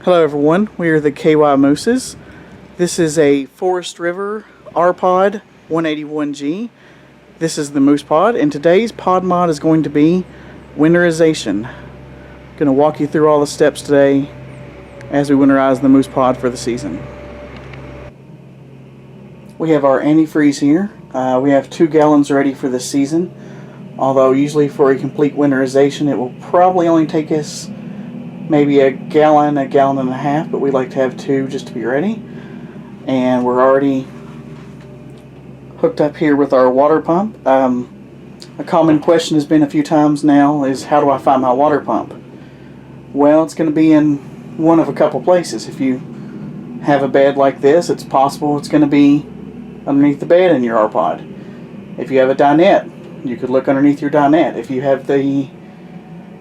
Hello everyone, we are the KY Mooses. This is a Forest River Rpod 181G. This is the Moose Pod, and today's pod mod is going to be Winterization. I'm going to walk you through all the steps today as we winterize the Moose Pod for the season. We have our antifreeze here. We have 2 gallons ready for the season, although usually for a complete winterization it will probably only take us maybe a gallon and a half, but we like to have 2 just to be ready. And we're already hooked up here with our water pump. A common question has been a few times now is, how do I find my water pump? Well, it's going to be in one of a couple places. If you have a bed like this, it's possible it's going to be underneath the bed in your Rpod. If you have a dinette, you could look underneath your dinette. If you have the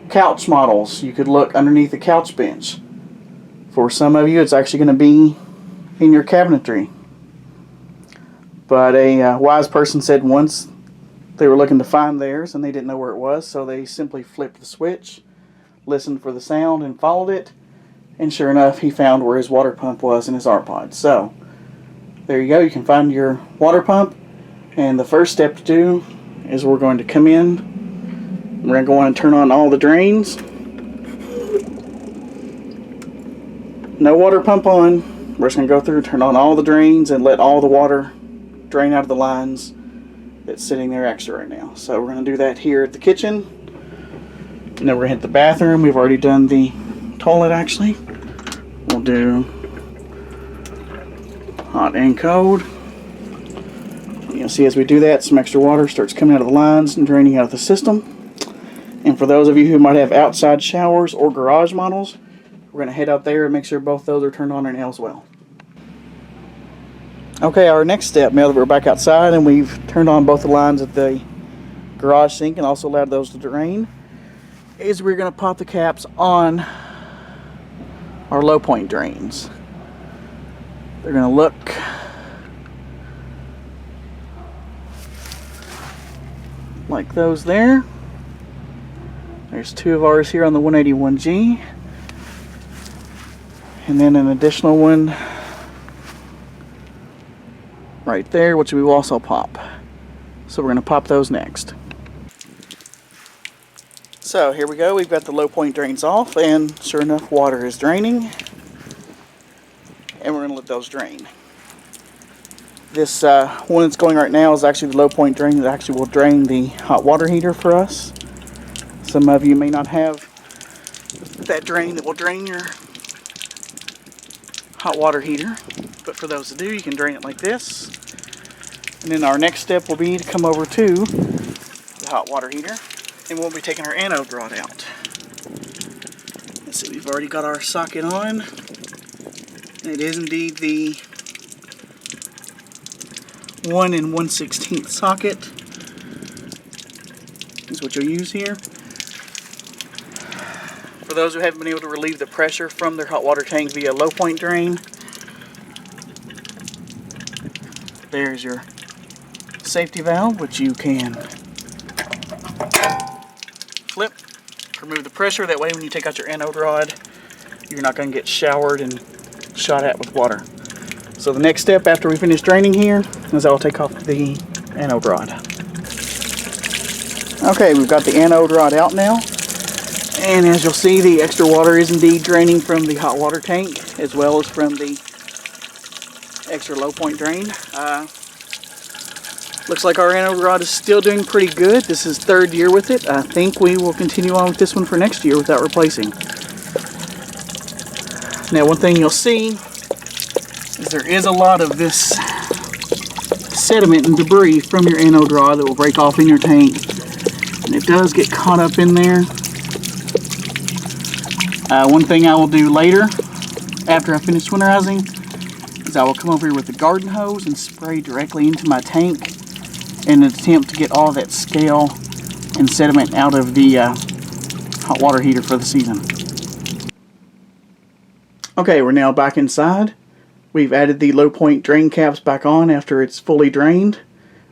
couch models, you could look underneath the couch bench. For some of you, it's actually going to be in your cabinetry. But a wise person said once they were looking to find theirs and they didn't know where it was, so they simply flipped the switch, listened for the sound, and followed it. And sure enough, he found where his water pump was in his Rpod. So there you go, you can find your water pump. And the first step to do is we're going to come in. We're going to go on and turn on all the drains. No water pump on. We're just going to go through, turn on all the drains, and let all the water drain out of the lines that's sitting there extra right now. So we're going to do that here at the kitchen. And then we're going to hit the bathroom. We've already done the toilet actually. We'll do hot and cold. You'll see as we do that, some extra water starts coming out of the lines and draining out of the system. And for those of you who might have outside showers or garage models, we're going to head out there and make sure both those are turned on right now as well. Okay, our next step, now that we're back outside and we've turned on both the lines at the garage sink and also allowed those to drain, is we're going to pop the caps on our low point drains. They're going to look like those there. There's 2 of ours here on the 181G, and then an additional one right there, which we will also pop. So we're going to pop those next. So here we go, we've got the low point drains off, and sure enough, water is draining, and we're going to let those drain. This one that's going right now is actually the low point drain that actually will drain the hot water heater for us. Some of you may not have that drain that will drain your hot water heater, but for those that do, you can drain it like this. And then our next step will be to come over to the hot water heater, and we'll be taking our anode rod out. Let's see, we've already got our socket on. It is indeed the 1 1/16 socket. Is what you'll use here. For those who haven't been able to relieve the pressure from their hot water tank via low point drain, there's your safety valve, which you can flip, remove the pressure. That way when you take out your anode rod, you're not going to get showered and shot at with water. So the next step after we finish draining here is I'll take off the anode rod. Okay, we've got the anode rod out now. And as you'll see, the extra water is indeed draining from the hot water tank as well as from the extra low point drain. Looks like our anode rod is still doing pretty good. This is 3rd year with it. I think we will continue on with this one for next year without replacing. Now one thing you'll see is there is a lot of this sediment and debris from your anode rod that will break off in your tank. And it does get caught up in there. One thing I will do later, after I finish winterizing, is I will come over here with the garden hose and spray directly into my tank in an attempt to get all that scale and sediment out of the hot water heater for the season. Okay, we're now back inside. We've added the low point drain caps back on after it's fully drained.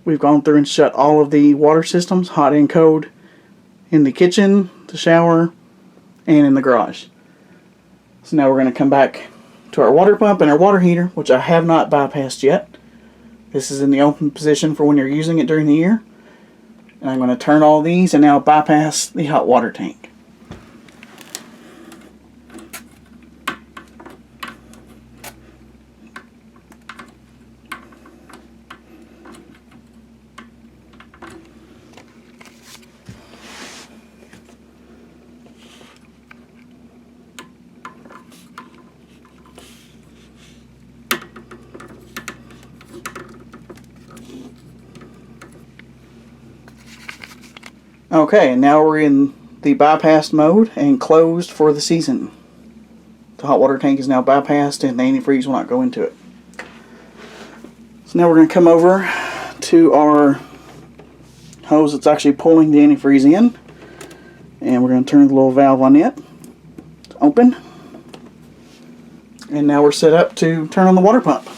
We've gone through and shut all of the water systems, hot and cold, in the kitchen, the shower, and in the garage. So now we're going to come back to our water pump and our water heater, which I have not bypassed yet. This is in the open position for when you're using it during the year. And I'm going to turn all these and now bypass the hot water tank. Okay, and now we're in the bypassed mode and closed for the season. The hot water tank is now bypassed and the antifreeze will not go into it. So now we're going to come over to our hose that's actually pulling the antifreeze in. And we're going to turn the little valve on it to open. And now we're set up to turn on the water pump.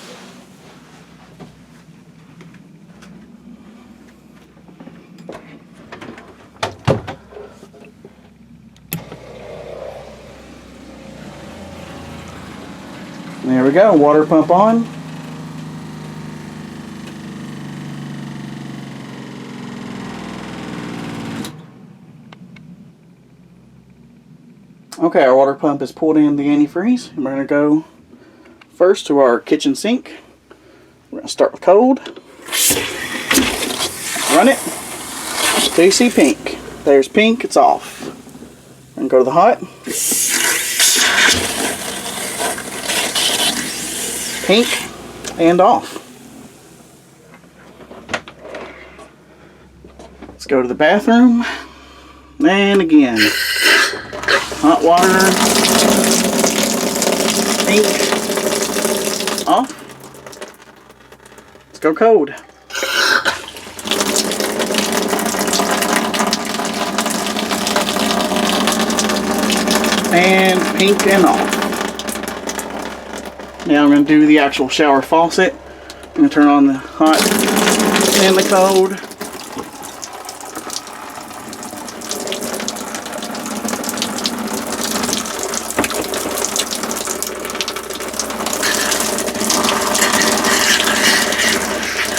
There we go, water pump on. Okay, our water pump is pulled in the antifreeze, and we're going to go first to our kitchen sink. We're going to start with cold. Run it. So you see pink. There's pink, it's off. And go to the hot. Pink and off. Let's go to the bathroom. And again. Hot water. Pink. Off. Let's go cold. And pink and off. Now I'm going to do the actual shower faucet. I'm going to turn on the hot and the cold.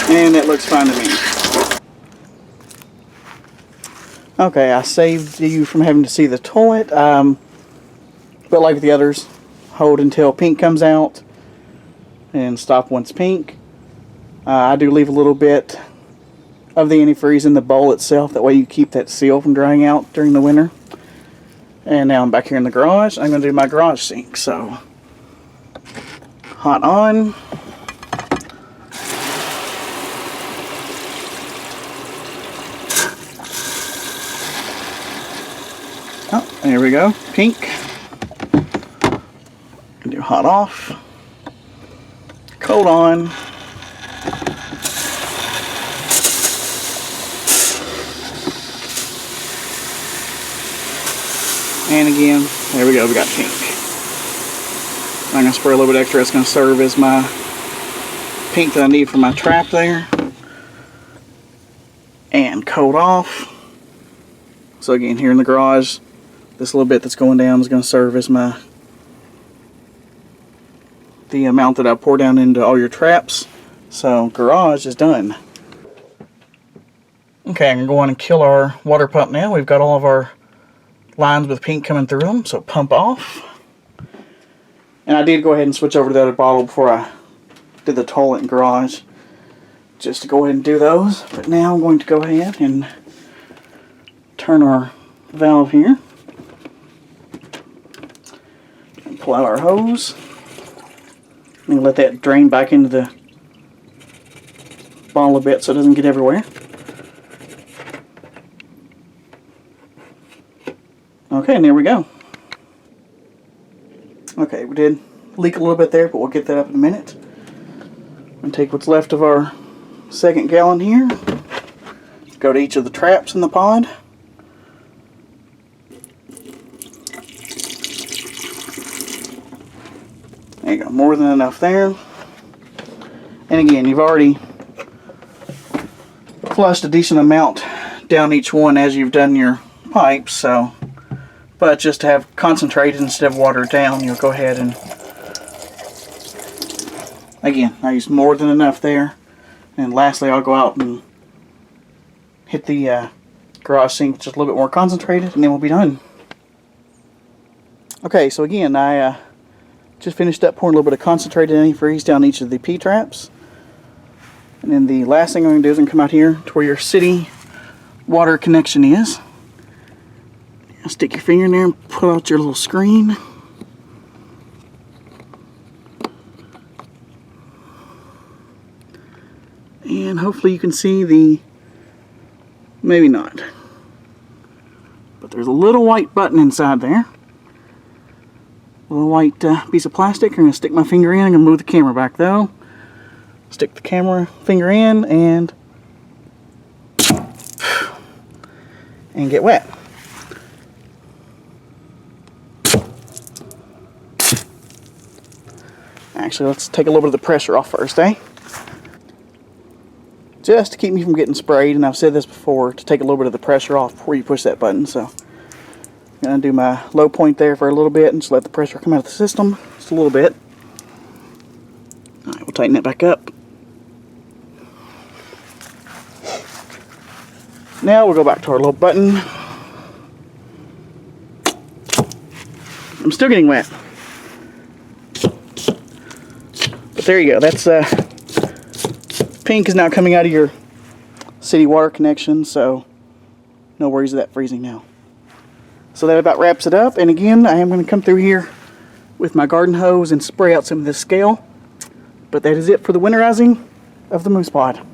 And it looks fine to me. Okay, I saved you from having to see the toilet. But like the others, hold until pink comes out. And stop once pink. I do leave a little bit of the antifreeze in the bowl itself. That way you keep that seal from drying out during the winter. And now I'm back here in the garage. I'm going to do my garage sink. So, hot on. Oh, there we go. Pink. Do hot off. Cold on. And again, there we go, we got pink. I'm going to spray a little bit extra. It's going to serve as my pink that I need for my trap there. And cold off. So again, here in the garage, this little bit that's going down is going to serve as the amount that I pour down into all your traps. So garage is done. Okay, I'm going to go on and kill our water pump now. We've got all of our lines with pink coming through them, so pump off. And I did go ahead and switch over to the other bottle before I did the toilet and garage, just to go ahead and do those. But now I'm going to go ahead and turn our valve here and pull out our hose. And let that drain back into the bottle a bit so it doesn't get everywhere. Okay, and there we go. Okay, we did leak a little bit there, but we'll get that up in a minute. I'm going to take what's left of our second gallon here. Go to each of the traps in the pod. There you go, more than enough there. And again, you've already flushed a decent amount down each one as you've done your pipes, so But just to have concentrated instead of watered down, you'll go ahead and, again, I use more than enough there. And lastly, I'll go out and hit the garage sink just a little bit more concentrated, and then we'll be done. Okay, so again, I just finished up pouring a little bit of concentrated antifreeze down each of the P-traps. And then the last thing I'm going to do is I'm going to come out here to where your city water connection is. Stick your finger in there and pull out your little screen. And hopefully you can see the, maybe not, but there's a little white button inside there. A little white piece of plastic. I'm going to stick my finger in. I'm going to move the camera back though. Stick the camera finger in and get wet. Actually, let's take a little bit of the pressure off first, eh? Just to keep me from getting sprayed, and I've said this before, to take a little bit of the pressure off before you push that button. So I'm going to do my low point there for a little bit and just let the pressure come out of the system just a little bit. Alright, we'll tighten it back up. Now we'll go back to our little button. I'm still getting wet. But there you go. That's pink is now coming out of your city water connection, so no worries of that freezing now. So that about wraps it up. And again, I am going to come through here with my garden hose and spray out some of this scale. But that is it for the winterizing of the moose pod.